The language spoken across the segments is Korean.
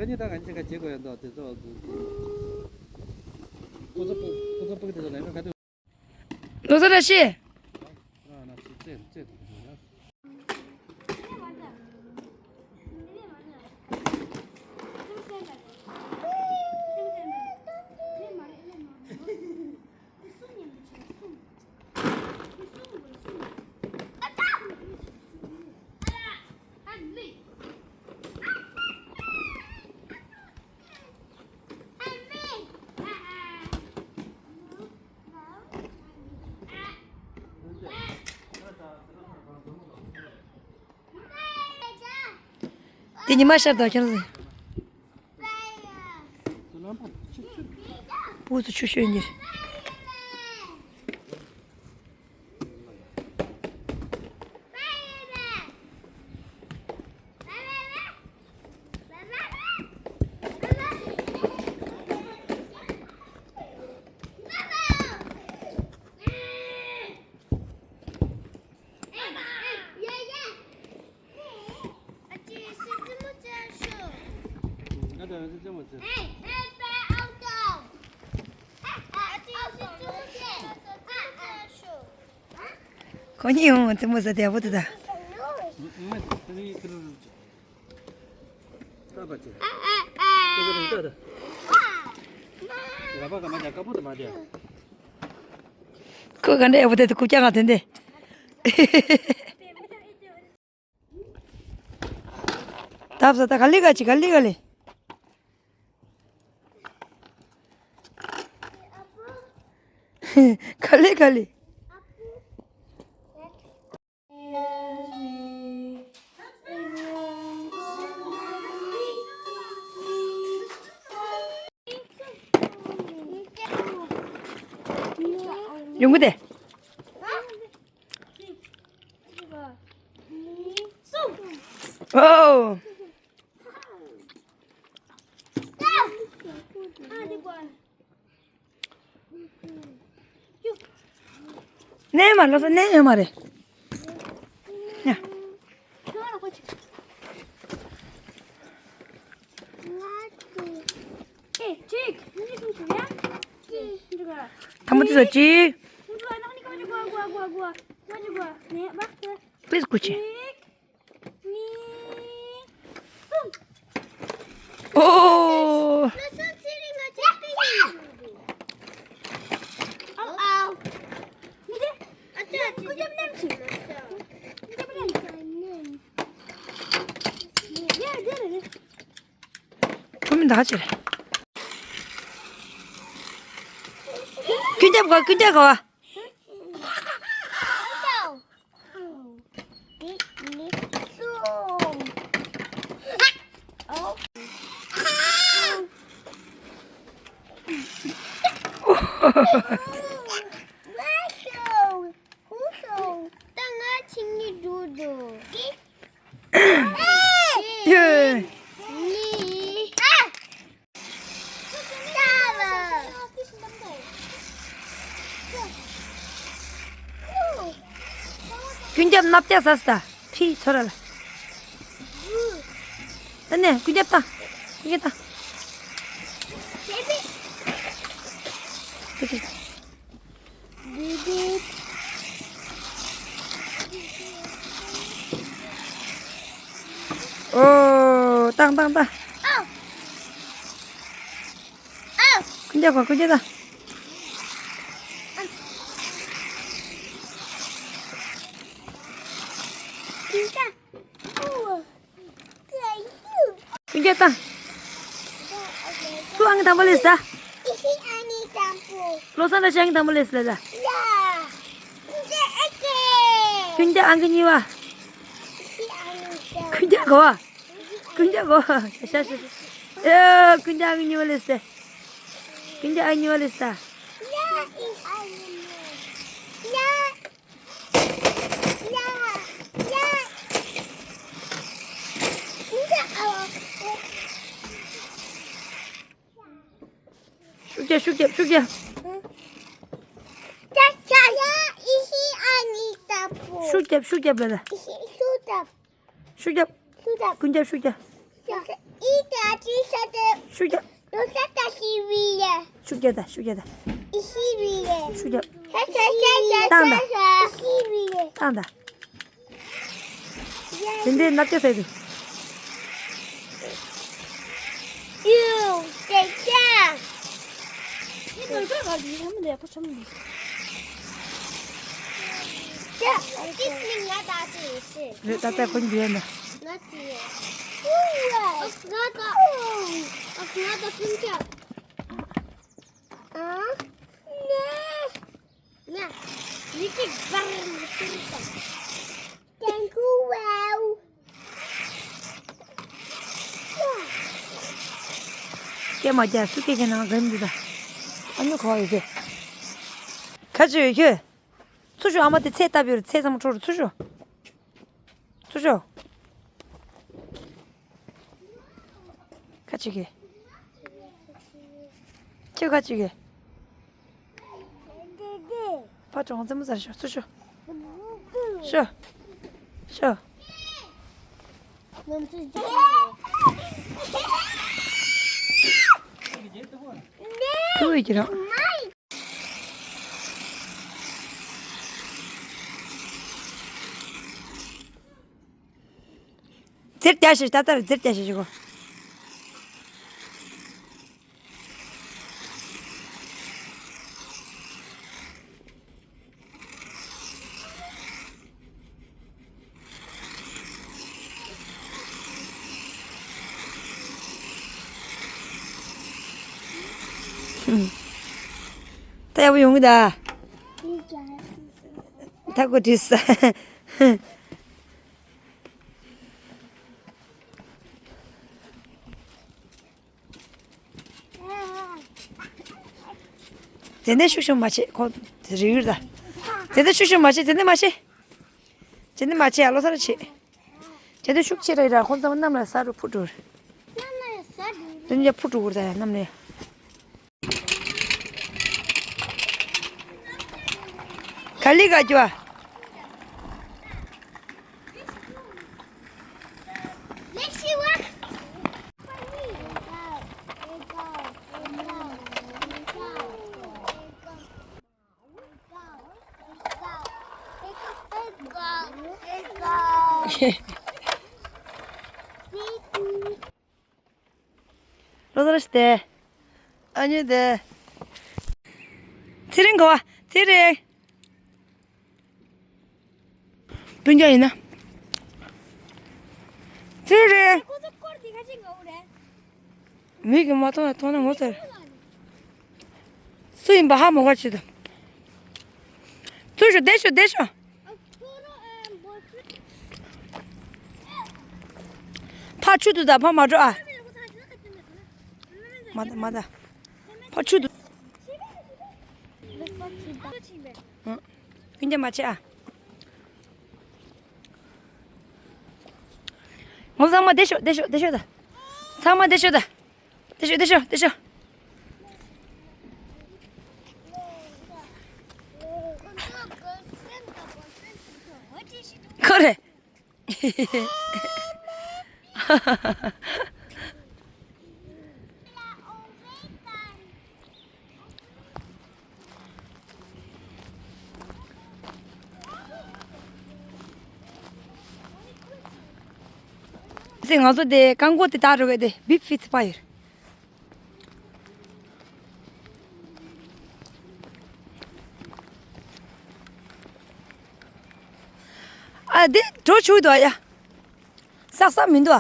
선이다가 이제가 제거야 너 어때서 고소뽀게 되잖아 이거 가지고 노선아 씨. 아나 쎄 Tini maşarda kendisi. Bu da şu şeydir. Konya tu masa dia apa tu dah? Kau kan dia apa tu kucing ada ni? Tapi saya tak kali. Kali. Yung gede. Oh. Ne mar, losa ne mare. Ya. Kamu tu saja. Please kucing. Oh. 그러면 나가지. 근데 가. 예. 근접 납작 샀다. 피 쳐라. 됐네. 근접다. 이겼다. 오, 땅. 근접다. Kunjata. Suang tambah list dah. Isi ani campur. Losan dah siang tambah list dah. Ya. Kunja angin jiwa. Isi ani campur. Kunja goa. Ya, kunja angin jiwa list dah. Kunja angin jiwa list dah. Ya, isi ani. Ya. Şuraya. Saya isi ani campur. Şuraya böyle. Isi sudah. Şuraya. Kunja şuraya. Ini tadi 슈게다. 21에. 슈게. 차차차차. 땅다. 21에. 땅다. 근데 낚여서 해도. 6. 대장. 이걸 가지고 하면 돼. 붙이면 돼. 자, 디스닝 나다 지. 그래, 따따 거기 비었나? 나지. 우와. 나다. 나다 진짜. 네. 야. 이렇게 바르는 거. 땡큐 와우. 깨 맞아. 수개가 나가 힘들다. 아니 거 이제. 가지 이게. 수주 아마도 채답이로 채삼 초로 수주. 같이 게. 저 같이 게. 파종 언제 무슨 셔 수주. 쇼. 멈추지. 그거 있지라. 젤다시 따따라 젤다시 저거. 따야부 용이다. 타고 됐어. 쟤네 슉슉 마치 곧 드리르다. 쟤네 슉슉 마치 쟤네 마치 알로 살지. 쟤네 슉치라이라 혼자 만나면 사루 푸드. 쟤네 푸드 그러다 남네. 갈리가 좋아. 로드라시대. 아니데. 트링 거와. 트링. 분장 있나? 트링. 미기 마토나 토나 못해. 수인 바하 먹을지도. 대쇼. 파추도다 파마줘. 맞아. 파추도. 근데 맞지야. 엄마 대쇼다. 상마 대쇼다. 대쇼. 그래. 생아서 돼 광고때 다르게 돼 빅피스 파일. 네 저 주도 야. 싹싹 민도.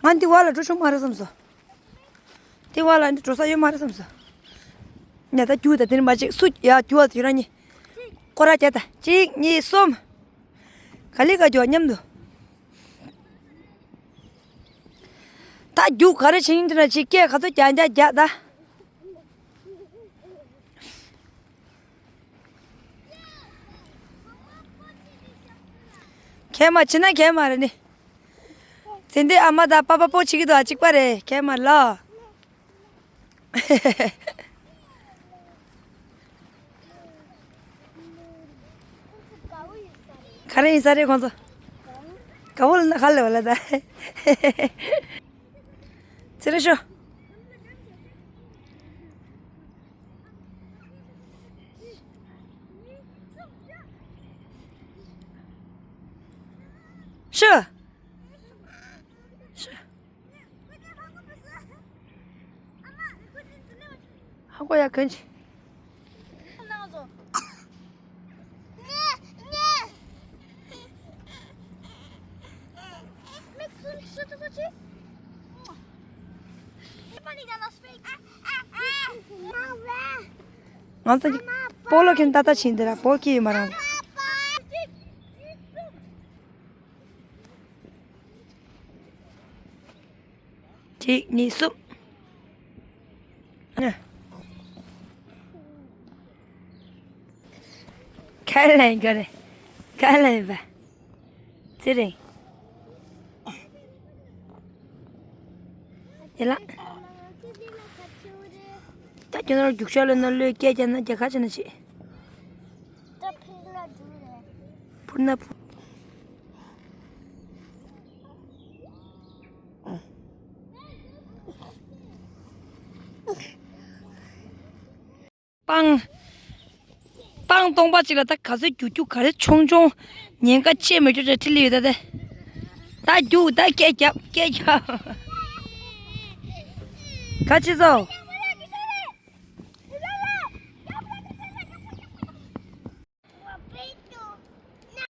만디 와라 저 말았음서. 대와라 인도 조사 요 말았음서. 내가 주다 되는 마치 숫야 주어 주라니. 꼬라자다. 찍니 쏨. 갈리가 줘 냠도. 다 주 가르치는데 지게 가도 자다. 개마 지나 개마르니. 근데 아마다 빠빠 뽀치기도 아직 빠래. 개말라. 가래 인사래 건서. 가올 나 갈래 원래다. 들으셔. 하고야 근지. 나와서. 안서 볼로킨 따다 친데라 볼키 말한. 니 숲. 네. 갈래 그래. 갈래 봐. 지리. 일라. 따지는 죽살을 넣을 깨잖아. 제가 가지는 시. 불나. 빵 동바지가 딱 가서 쭉쭉 가서 총총 년가 치면就是틀리다 돼. 다 깨잡. 같이 서.